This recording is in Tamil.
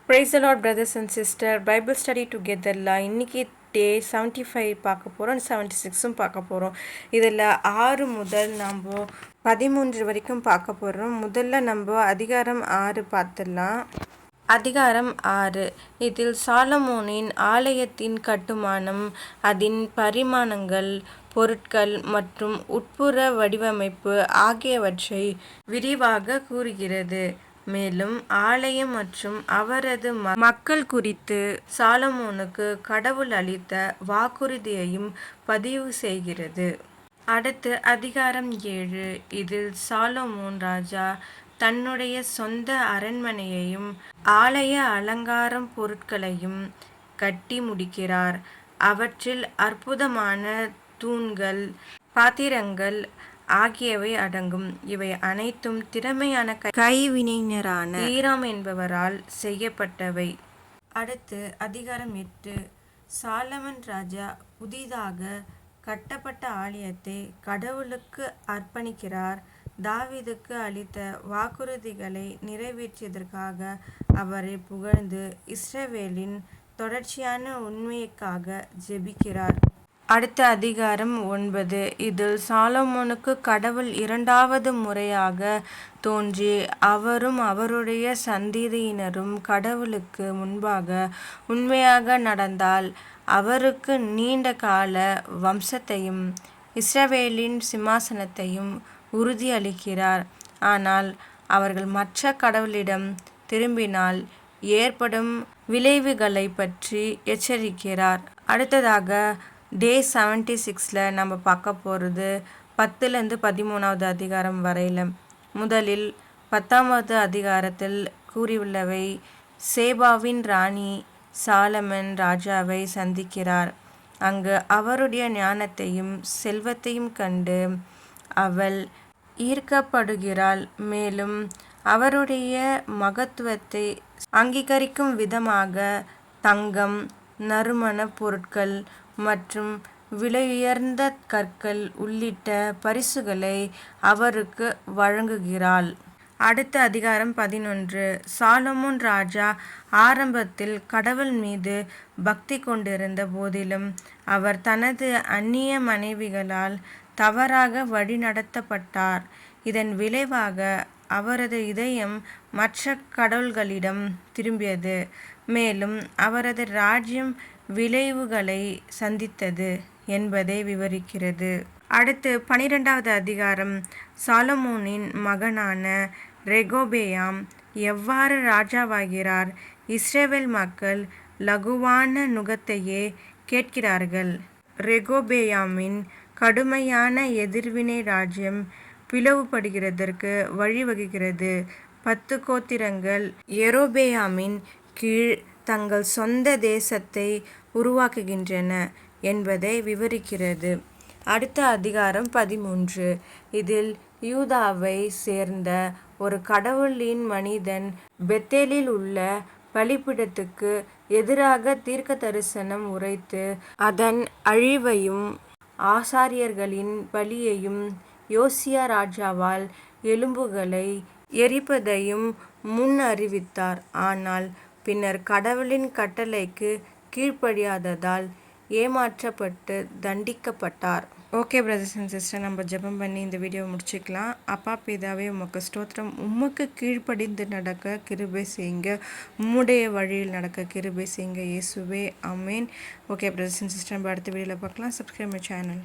Praise the Lord, brothers and sisters. Bible study togetherல இன்னைக்கு டே 75 பார்க்க போகிறோம், 76 பார்க்க போகிறோம். இதில் 6 முதல் நம்ம 13 வரைக்கும் பார்க்க போகிறோம். முதல்ல நம்ம அதிகாரம் 6 பார்த்துடலாம். அதிகாரம் 6. இதில் சாலமோனின் ஆலயத்தின் கட்டுமானம், அதன் பரிமாணங்கள், பொருட்கள் மற்றும் உட்புற வடிவமைப்பு ஆகியவற்றை விரிவாக கூறுகிறது. மேலும் ஆலயம் மற்றும் அவரது மக்கள் குறித்து சாலமோனுக்கு கடவுள் அளித்த வாக்குறுதியையும் பதிவு செய்கிறது. அடுத்து அதிகாரம் 7. இதில் சாலமோன் ராஜா தன்னுடைய சொந்த அரண்மனையையும் ஆலய அலங்காரம் பொருட்களையும் கட்டி முடிக்கிறார். அவற்றில் அற்புதமான தூண்கள், பாத்திரங்கள் ஆகியவை அடங்கும். இவை அனைத்தும் திறமையான கைவினைஞரான ஈராம் என்பவரால் செய்யப்பட்டவை. அடுத்து அதிகாரம் 8. சாலமன் ராஜா புதிதாக கட்டப்பட்ட ஆலயத்தை கடவுளுக்கு அர்ப்பணிக்கிறார். தாவீதுக்கு அளித்த வாக்குறுதிகளை நிறைவேற்றியதற்காக அவரை புகழ்ந்து இஸ்ரவேலின் தொடர்ச்சியான உண்மைக்காக ஜெபிக்கிறார். அடுத்த அதிகாரம் 9. இதில் சாலமோனுக்கு கடவுள் இரண்டாவது முறையாக தோன்றி அவரும் அவருடைய சந்ததியினரும் கடவுளுக்கு முன்பாக உண்மையாக நடந்தால் அவருக்கு நீண்ட கால வம்சத்தையும் இஸ்ரவேலின் சிம்மாசனத்தையும் உறுதியளிக்கிறார். ஆனால் அவர்கள் மற்ற கடவுளிடம் திரும்பினால் ஏற்படும் விளைவுகளை பற்றி எச்சரிக்கிறார். அடுத்ததாக டே 76ல் நம்ம பார்க்க போகிறது 10லேருந்து 13வது அதிகாரம் வரையில். முதலில் 10வது அதிகாரத்தில் கூறியுள்ளவை: சேபாவின் ராணி சாலமன் ராஜாவை சந்திக்கிறார். அங்கு அவருடைய ஞானத்தையும் செல்வத்தையும் கண்டு அவள் ஈர்க்கப்படுகிறாள். மேலும் அவருடைய மகத்துவத்தை அங்கீகரிக்கும் விதமாக தங்கம், நறுமண பொருட்கள் மற்றும் விலையுயர்ந்த கற்கள் உள்ளிட்ட பரிசுகளை அவருக்கு வழங்குகிறாள். அடுத்த அதிகாரம் 11. சாலமோன் ராஜா ஆரம்பத்தில் கடவுள் மீது பக்தி கொண்டிருந்த போதிலும் அவர் தனது அந்நிய மனைவிகளால் தவறாக வழிநடத்தப்பட்டார். இதன் விளைவாக அவரது இதயம் மற்ற கடவுள்களிடம் திரும்பியது. மேலும் அவரது ராஜ்யம் விளைவுகளை சந்தித்தது என்பதை விவரிக்கிறது. அடுத்து 12வது அதிகாரம் சாலமோனின் மகனான ரெகொபெயாம் எவ்வாறு ராஜாவாகிறார். இஸ்ரவேல் மக்கள் லகுவான நுகத்தையே கேட்கிறார்கள். ரெகொபெயாமின் கடுமையான எதிர்வினை ராஜ்யம் பிளவுபடுகிறதற்கு வழிவகுக்கிறது. 10 கோத்திரங்கள் யெரொபெயாமின் கீழ் தங்கள் சொந்த தேசத்தை உருவாக்குகின்றன என்பதை விவரிக்கிறது. அடுத்த அதிகாரம் 13. இதில் யூதாவை சேர்ந்த ஒரு கடவுளின் மனிதன் பெத்தேலில் உள்ள பலிபீடத்துக்கு எதிராக தீர்க்க தரிசனம் உரைத்து அதன் அழிவையும் ஆசாரியர்களின் பலியையும் யோசியா ராஜாவால் எலும்புகளை எரிப்பதையும் முன் அறிவித்தார். ஆனால் பின்னர் கடவுளின் கட்டளைக்கு கீழ்ப்படியாததால் ஏமாற்றப்பட்டு தண்டிக்கப்பட்டார். ஓகே பிரதர்ஸ் அண்ட் சிஸ்டர், நம்ம ஜெபம் பண்ணி இந்த வீடியோவை முடிச்சுக்கலாம். அப்பா பிதாவே, உமக்கு ஸ்தோத்திரம். உமக்கு கீழ்ப்படிந்து நடக்க கிருபை செய்யுங்க. உம்முடைய வழியில் நடக்க கிருபை செய்யுங்க இயேசுவே, ஆமென். ஓகே பிரதர்ஸ் அண்ட் சிஸ்டர், நம்ம அடுத்த வீடியோவில் பார்க்கலாம். Subscribe my channel.